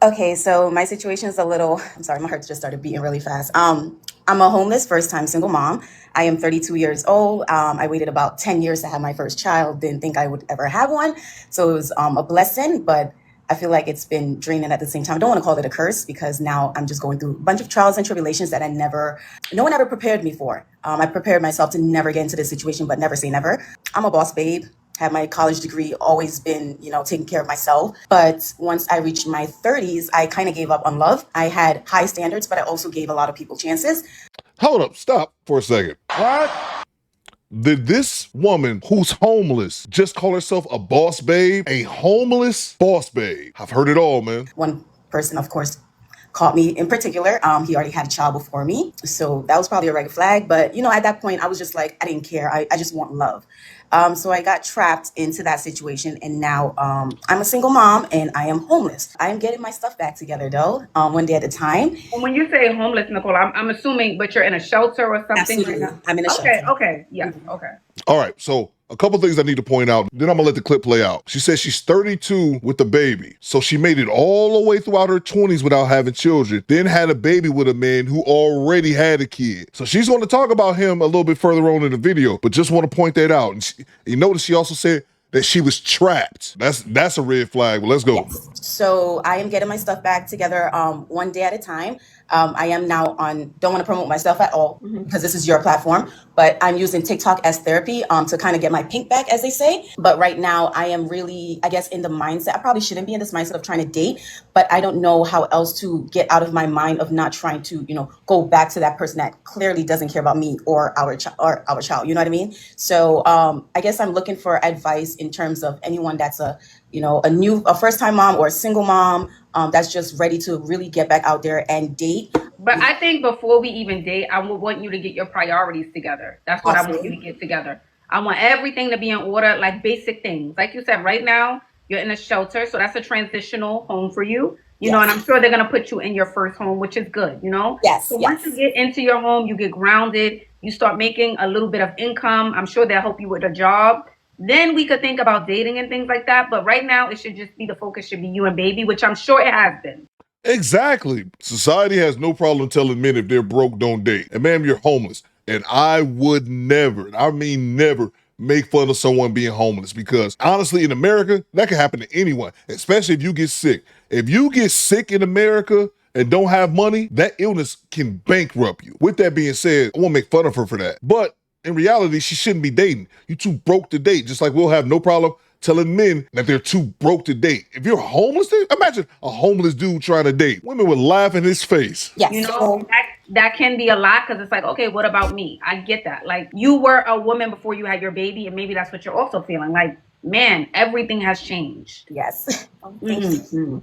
Okay, so my situation is a little, I'm sorry, my heart just started beating really fast. I'm a homeless first time single mom. I am 32 years old. I waited about 10 years to have my first child, didn't think I would ever have one. So it was a blessing, but I feel like it's been draining at the same time. I don't want to call it a curse because now I'm just going through a bunch of trials and tribulations that no one ever prepared me for. I prepared myself to never get into this situation, but never say never. I'm a boss babe, had my college degree, always been, taking care of myself. But once I reached my 30s, I kind of gave up on love. I had high standards, but I also gave a lot of people chances. Hold up, stop for a second. What? Did this woman who's homeless just call herself a boss babe? A homeless boss babe. I've heard it all, man. One person, of course, caught me in particular. He already had a child before me. So that was probably a red flag. But, at that point, I was just like, I didn't care. I just want love. So I got trapped into that situation. And now I'm a single mom and I am homeless. I am getting my stuff back together, though, one day at a time. And when you say homeless, Nicole, I'm assuming, but you're in a shelter or something right Absolutely. now? I'm in a Okay, shelter. okay, yes, okay. All right, so a couple things I need to point out. Then I'm gonna let the clip play out. She says she's 32 with the baby. So she made it all the way throughout her 20s without having children, then had a baby with a man who already had a kid. So she's gonna talk about him a little bit further on in the video, but just want to point that out. And you notice she also said that she was trapped. That's a red flag. Well, let's go. Yes. So I am getting my stuff back together one day at a time. I am now on, don't want to promote myself at all because this is your platform, but I'm using TikTok as therapy to kind of get my pink back, as they say. But right now I am really, I guess, in the mindset, I probably shouldn't be in this mindset of trying to date, but I don't know how else to get out of my mind of not trying to, go back to that person that clearly doesn't care about me or our child. You know what I mean? So I guess I'm looking for advice in terms of anyone that's a first time mom or a single mom that's just ready to really get back out there and date. But I think before we even date, I would want you to get your priorities together. That's what I want you to get together. I want everything to be in order, like basic things. Like you said, right now, you're in a shelter, so that's a transitional home for you. You know, and I'm sure they're gonna put you in your first home, which is good, you know? Yes, So once you yes. get into your home, you get grounded, you start making a little bit of income. I'm sure they'll help you with a job. Then we could think about dating and things like that. But right now, it should just be the focus should be you and baby, which I'm sure it has been. Exactly. Society has no problem telling men if they're broke, don't date. And ma'am, you're homeless. And I would never, and I mean never, make fun of someone being homeless because honestly, in America, that can happen to anyone, especially if you get sick. If you get sick in America and don't have money, that illness can bankrupt you. With that being said, I won't make fun of her for that. But in reality, she shouldn't be dating. You too broke to date, just like we'll have no problem telling men that they're too broke to date. If you're homeless, imagine a homeless dude trying to date. Women would laugh in his face. Yes. You know, that can be a lot because it's like, okay, what about me? I get that. Like, you were a woman before you had your baby, and maybe that's what you're also feeling. Like, man, everything has changed. Yes. Mhm.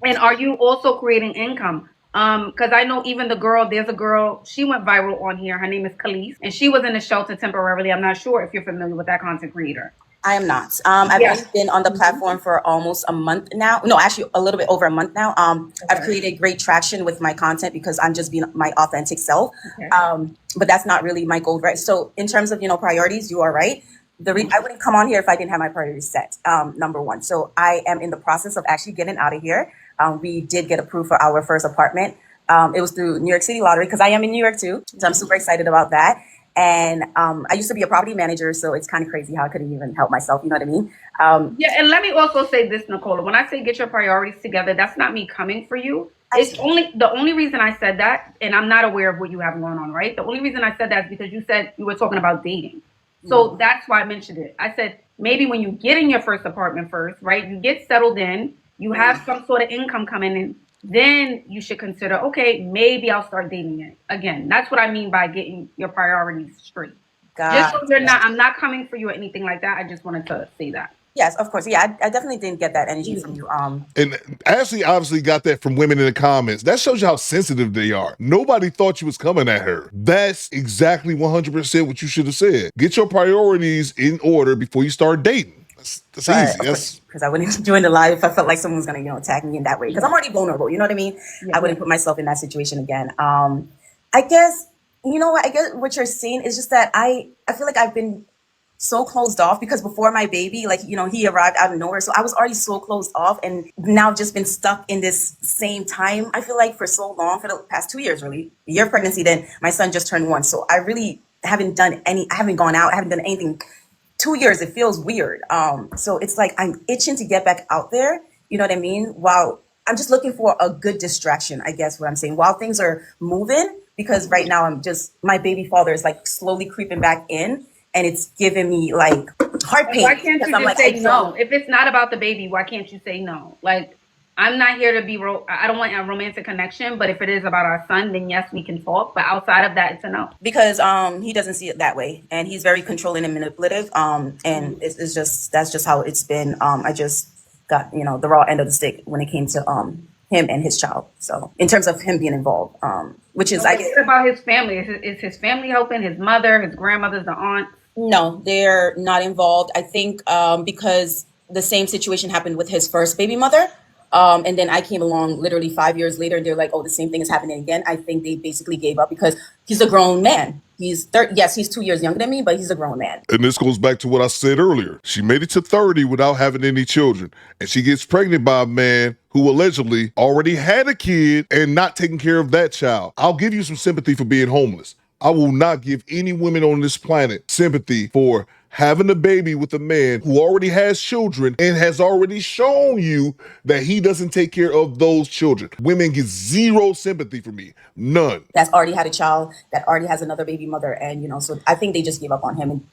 And are you also creating income? Because I know even there's a girl, she went viral on here. Her name is Khalees, and she was in a shelter temporarily. I'm not sure if you're familiar with that content creator. I am not. I've Yeah. only been on the platform for almost a month now. No, actually, a little bit over a month now. I've created great traction with my content because I'm just being my authentic self. Okay. But that's not really my goal, right? So, in terms of priorities, you are right. I wouldn't come on here if I didn't have my priorities set. Number one. So, I am in the process of actually getting out of here. We did get approved for our first apartment. It was through New York City Lottery because I am in New York too. So I'm super excited about that. And I used to be a property manager, so it's kind of crazy how I couldn't even help myself. You know what I mean? Yeah, and let me also say this, Nicola. When I say get your priorities together, that's not me coming for you. It's only the only reason I said that, and I'm not aware of what you have going on, right? The only reason I said that is because you said you were talking about dating. So that's why I mentioned it. I said maybe when you get in your first apartment first, right? You get settled in, you have some sort of income coming in, then you should consider, okay, maybe I'll start dating it again. That's what I mean by getting your priorities straight. Just so you're not, I'm not coming for you or anything like that. I just wanted to say that. Yes, of course. Yeah, I definitely didn't get that energy from you. And Ashley obviously got that from women in the comments. That shows you how sensitive they are. Nobody thought you was coming at her. That's exactly 100% what you should have said. Get your priorities in order before you start dating. That's easy. Because I wouldn't join the live if I felt like someone was gonna, attack me in that way. Because I'm already vulnerable. You know what I mean? I wouldn't put myself in that situation again. I guess you know what? I guess what you're saying is just that I feel like I've been so closed off because before my baby, like, he arrived out of nowhere. So I was already so closed off and now just been stuck in this same time. I feel like for so long, for the past 2 years, really, a year of pregnancy, then my son just turned 1. So I really haven't I haven't gone out, I haven't done anything. 2 years, it feels weird. So it's like I'm itching to get back out there. You know what I mean? While I'm just looking for a good distraction, I guess what I'm saying. While things are moving, because right now my baby father is like slowly creeping back in, and it's giving me like heart pain. Why can't you because I'm just like, say no? If it's not about the baby, why can't you say no? Like, I'm not here to be, I don't want a romantic connection, but if it is about our son, then yes, we can talk. But outside of that, it's a no. because he doesn't see it that way, and he's very controlling and manipulative. And it's just that's just how it's been. I just got the raw end of the stick when it came to him and his child. So in terms of him being involved, which is, I guess, What about his family? Is his family helping? His mother, his grandmothers, the aunt? no, they're not involved. I think because the same situation happened with his first baby mother. And then I came along literally 5 years later, and they're like, "Oh, the same thing is happening again." I think they basically gave up because he's a grown man. He's 30, yes, he's 2 years younger than me, but he's a grown man. And this goes back to what I said earlier. She made it to 30 without having any children. And she gets pregnant by a man who allegedly already had a kid and not taking care of that child. I'll give you some sympathy for being homeless. I will not give any women on this planet sympathy for having a baby with a man who already has children and has already shown you that he doesn't take care of those children. Women get zero sympathy for me. None. That's already had a child, that already has another baby mother, and so I think they just gave up on him. And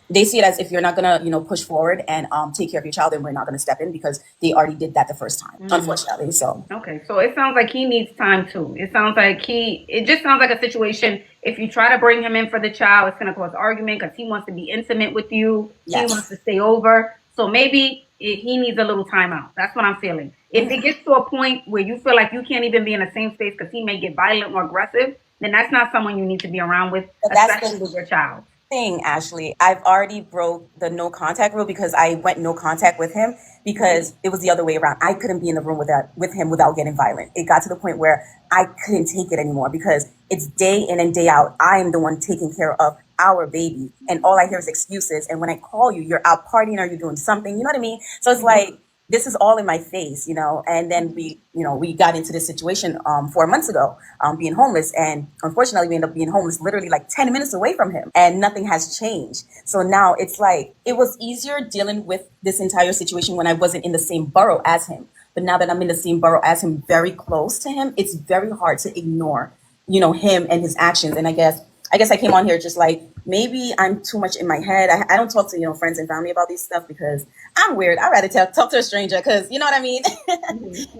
they see it as, if you're not gonna push forward and take care of your child, then we're not gonna step in, because they already did that the first time, unfortunately. So Okay, so it sounds like he needs time too. It sounds like it just sounds like a situation. If you try to bring him in for the child, it's going to cause argument because he wants to be intimate with you. Yes. He wants to stay over. So maybe he needs a little time out. That's what I'm feeling. If it gets to a point where you feel like you can't even be in the same space because he may get violent or aggressive, then that's not someone you need to be around with, But that's especially with your child. thing, Ashley, I've already broke the no contact rule because I went no contact with him, because it was the other way around. I couldn't be in the room with him without getting violent. It got to the point where I couldn't take it anymore, because it's day in and day out. I am the one taking care of our baby, and all I hear is excuses. And when I call you, you're out partying or you're doing something. You know what I mean? So it's like, this is all in my face, and then we got into this situation 4 months ago, being homeless. And unfortunately, we ended up being homeless literally like 10 minutes away from him, and nothing has changed. So now it's like, it was easier dealing with this entire situation when I wasn't in the same borough as him. But now that I'm in the same borough as him, very close to him, it's very hard to ignore, him and his actions. And I guess I came on here just like, maybe I'm too much in my head. I don't talk to, friends and family about these stuff because I'm weird. I'd rather talk to a stranger, because you know what I mean?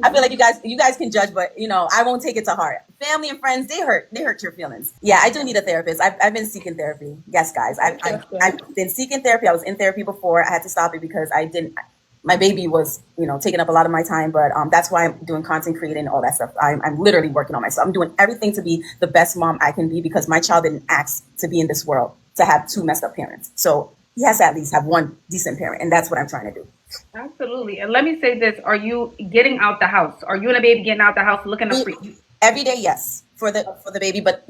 I feel like you guys can judge, but I won't take it to heart. Family and friends, they hurt your feelings. Yeah, I do need a therapist. I've been seeking therapy. Yes, guys. I've been seeking therapy. I was in therapy before. I had to stop it because my baby was, taking up a lot of my time, but that's why I'm doing content creating and all that stuff. I'm literally working on myself. I'm doing everything to be the best mom I can be, because my child didn't ask to be in this world to have two messed up parents. So he has to at least have one decent parent, and that's what I'm trying to do. Absolutely. And let me say this: are you getting out the house? Are you and the baby getting out the house, looking up for you? Every day, yes, for the baby, but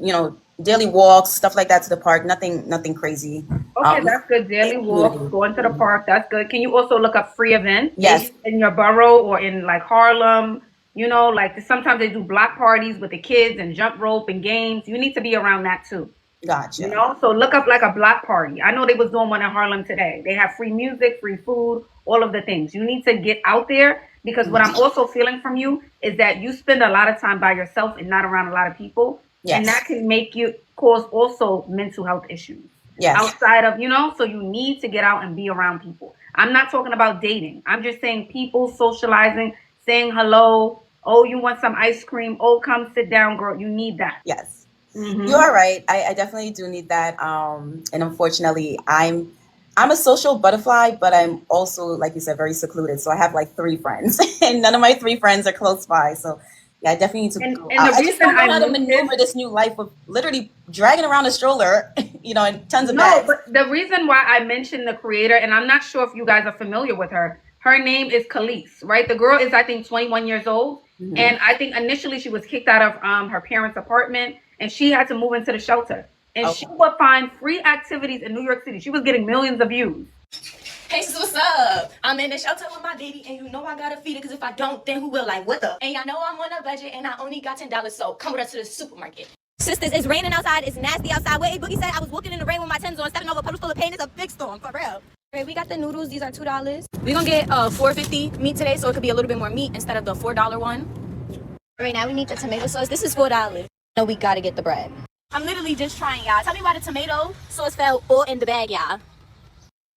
daily walks, stuff like that, to the park. Nothing crazy. Okay, that's good. Daily walks, going to the park. That's good. Can you also look up free events? Yes. Maybe in your borough or in like Harlem. Like sometimes they do block parties with the kids and jump rope and games. You need to be around that too. Gotcha. So look up like a block party. I know they was doing one in Harlem today. They have free music, free food, all of the things. You need to get out there, because what I'm also feeling from you is that you spend a lot of time by yourself and not around a lot of people. Yes. And that can make you cause also mental health issues. Yes. Outside of, so you need to get out and be around people. I'm not talking about dating. I'm just saying people socializing, saying hello. Oh, you want some ice cream? Oh, come sit down, girl. You need that. Yes. Mhm. You are right. I definitely do need that. And unfortunately, I'm a social butterfly, but I'm also, like you said, very secluded. So I have like 3 friends, and none of my 3 friends are close by. So yeah, I definitely need to And go the out. I just reason don't know I how to mentioned- maneuver this new life of literally dragging around a stroller, and tons of No, bags. but the reason why I mentioned the creator, and I'm not sure if you guys are familiar with her, her name is Khalees, right? The girl is, I think, 21 years old. And I think initially she was kicked out of her parents' apartment, and she had to move into the shelter. and Okay. she would find free activities in New York City. She was getting millions of views. Hey, sis, what's up? I'm in the shelter with my baby, and you know I gotta feed it, because if I don't, then who will? Like, what the? And y'all know I'm on a budget, and I only got $10, so come with us to the supermarket. Sisters, it's raining outside. It's nasty outside. What A Boogie said, I was walking in the rain with my Timbs on, stepping over a puddle full of pain. It's a big storm, for real. Right, we got the noodles. These are $2. We're gonna get $4.50 meat today, so it could be a little bit more meat instead of the $4 one. Right now, we need the tomato sauce. This is $4. No, we gotta get the bread. I'm literally just trying, y'all. Tell me why the tomato sauce fell all in the bag, y'all.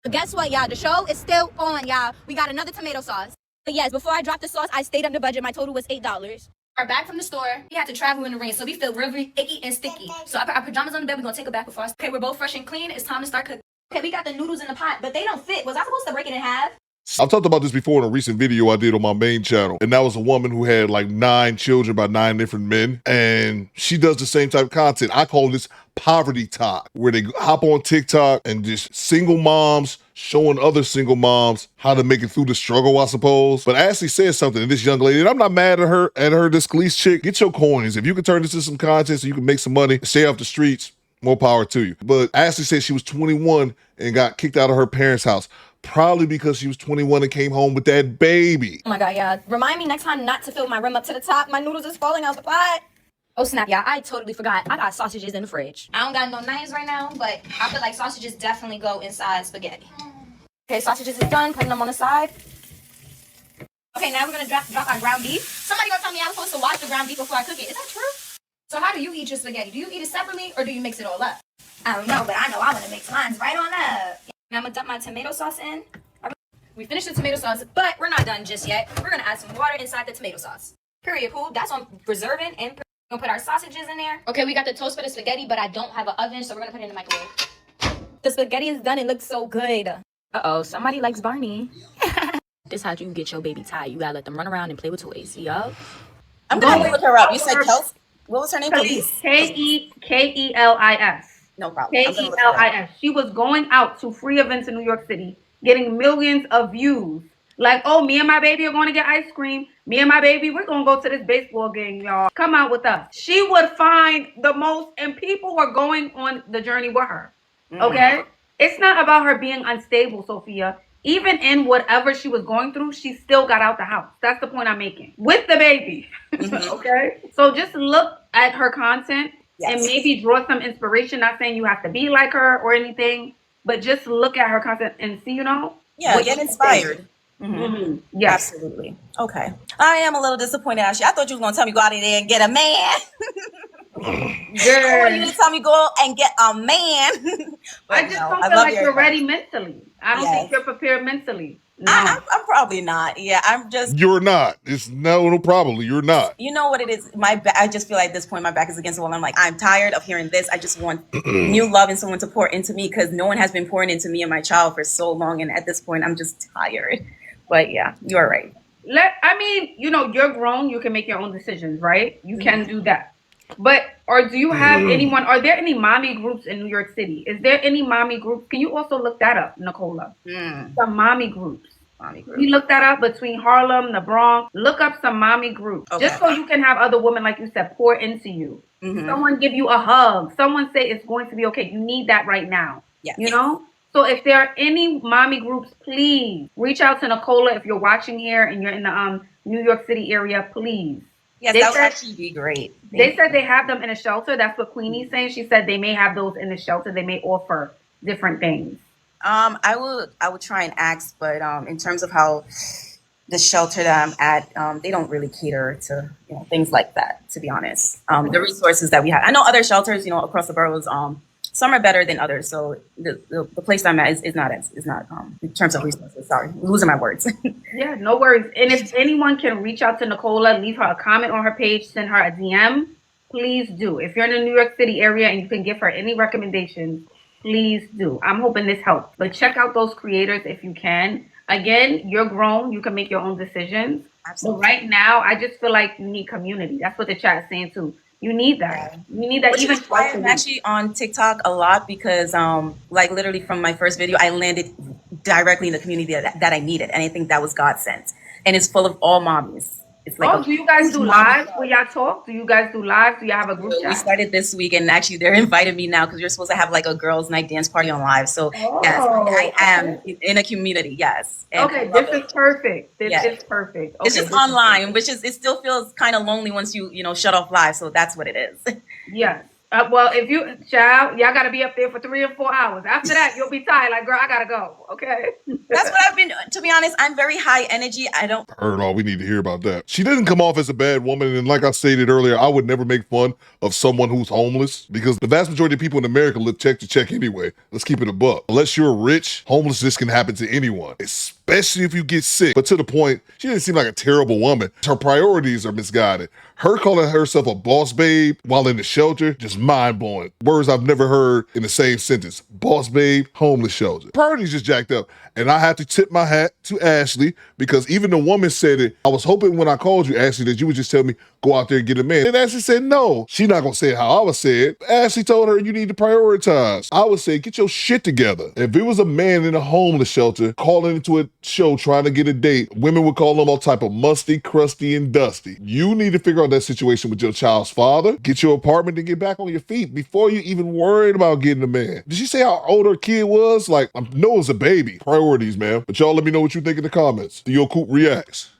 But guess what, y'all? The show is still on, y'all. We got another tomato sauce. But yes, before I dropped the sauce, I stayed under budget. My total was $8. We're back from the store. We had to travel in the rain, so we feel really icky and sticky. So I put our pajamas on the bed. We're gonna take a bath before us. Okay, we're both fresh and clean. It's time to start cooking. Okay, we got the noodles in the pot, but they don't fit. Was I supposed to break it in half? I've talked about this before in a recent video I did on my main channel, and that was a woman who had like 9 children by 9 different men, and she does the same type of content. I call this poverty talk, where they hop on TikTok and just single moms showing other single moms how to make it through the struggle, I suppose. But Ashley said something to this young lady, and I'm not mad at her, this Khalees chick. Get your coins. If you can turn this into some content so you can make some money, stay off the streets, more power to you. But Ashley said she was 21 and got kicked out of her parents' house. Probably because she was 21 and came home with that baby. Oh my God, y'all. Remind me next time not to fill my rim up to the top. My noodles is falling out the pot. Oh snap, y'all. I totally forgot. I got sausages in the fridge. I don't got no knives right now, but I feel like sausages definitely go inside spaghetti. Okay, sausages is done. Putting them on the side. Okay, now we're gonna drop our ground beef. Somebody gonna tell me I was supposed to wash the ground beef before I cook it. Is that true? So how do you eat your spaghetti? Do you eat it separately or do you mix it all up? I don't know, but I know I want to mix mine right on up. Now I'm gonna dump my tomato sauce in. We finished the tomato sauce, but we're not done just yet. We're gonna add some water inside the tomato sauce. Period, poo. That's on preserving and we're gonna put our sausages in there. Okay, we got the toast for the spaghetti, but I don't have an oven, so we're gonna put it in the microwave. The spaghetti is done. It looks so good. Uh-oh, somebody likes Barney. This is how you get your baby tired. You gotta let them run around and play with toys. Yup. I'm gonna look her up. You said Kelsey? What was her name? Khalees. Kelis. No problem. I'm gonna look her up. Kelis. She was going out to free events in New York City, getting millions of views. Like, oh, me and my baby are going to get ice cream. Me and my baby, we're going to go to this baseball game, y'all. Come out with us. She would find the most, and people were going on the journey with her. Okay? It's not about her being unstable, Sophia. Even in whatever she was going through, she still got out the house. That's the point I'm making. With the baby. Okay? So just look at her content. Yes. And maybe draw some inspiration. Not saying you have to be like her or anything, but just look at her content and see, Yeah, get inspired. Yes. Absolutely. Okay. I am a little disappointed, Ashley. I thought you was gonna tell me go out of there and get a man. Girl. Or you gonna tell me go and get a man. I just don't feel like you're ready mentally. I don't think you're prepared mentally. No. I'm probably not. Yeah, I'm just. You're not. It's no problem. You're not. You know what it is? My back. I just feel like at this point my back is against the wall. I'm like, I'm tired of hearing this. I just want new love and someone to pour into me, because no one has been pouring into me and my child for so long. And at this point, I'm just tired. But yeah, you're right. You're grown. You can make your own decisions, right? You can do that. But do you have anyone? Are there any mommy groups in New York City? Is there any mommy groups? Can you also look that up, Nicola? Some mommy groups. You look that up between Harlem, the Bronx. Look up some mommy groups, just so you can have other women, like you said, pour into you. Someone give you a hug. Someone say it's going to be okay. You need that right now. Yes. So if there are any mommy groups, please reach out to Nicola. If you're watching here and you're in the New York City area, please. Yes, that would actually be great. They said they have them in a shelter. That's what Queenie's saying. She said they may have those in the shelter. They may offer different things. I would try and ask, but in terms of how the shelter that I'm at, they don't really cater to things like that, to be honest. The resources that we have, I know other shelters, across the boroughs, some are better than others. So the place I'm at is not in terms of resources. Sorry, I'm losing my words. Yeah, no worries. And if anyone can reach out to Nicola, leave her a comment on her page, send her a DM, please do. If you're in the New York City area and you can give her any recommendations, please do. I'm hoping this helps. But check out those creators if you can. Again, you're grown. You can make your own decisions. Absolutely. So right now, I just feel like you need community. That's what the chat is saying too. You need that. You need that. Which even is why I'm actually on TikTok a lot, because like literally from my first video, I landed directly in the community that I needed. And I think that was God sent. And it's full of all mommies. It's like Oh, do you guys do lives where y'all talk? Do you guys do lives? Do y'all have a group we chat? started this week, and actually they're inviting me now because we're supposed to have like a girls' night dance party on live. So yes, I am in a community. Yes. And Okay, this is perfect. This Yeah. is perfect. it's Okay, just this is online, which is, it still feels kind of lonely once you shut off live. So that's what it is. Yes. Well, if you, child, y'all got to be up there for 3 or 4 hours. After that, you'll be tired. Like, girl, I got to go. Okay. That's what I've been. To be honest, I'm very high energy. I don't. Heard all we need to hear about that. She didn't come off as a bad woman, and like I stated earlier, I would never make fun of someone who's homeless because the vast majority of people in America live check to check anyway. Let's keep it a buck. Unless you're rich, homelessness can happen to anyone, especially if you get sick. But to the point, she didn't seem like a terrible woman. Her priorities are misguided. Her calling herself a boss babe while in the shelter, just mind-blowing. Words I've never heard in the same sentence. Boss babe, homeless shelter. Priorities just jacked up. And I have to tip my hat to Ashley because even the woman said it. I was hoping when I called you, Ashley, that you would just tell me, go out there and get a man. And Ashley said, no, she's not gonna say it how I would say it. Ashley told her, you need to prioritize. I would say, get your shit together. If it was a man in a homeless shelter calling into a show trying to get a date, women would call him all type of musty, crusty, and dusty. You need to figure out that situation with your child's father, get your apartment, and get back on your feet before you even worried about getting a man. Did she say how old her kid was? Like, I know it's a baby. Priorities, man. But y'all let me know what you think in the comments. Theo Coop reacts.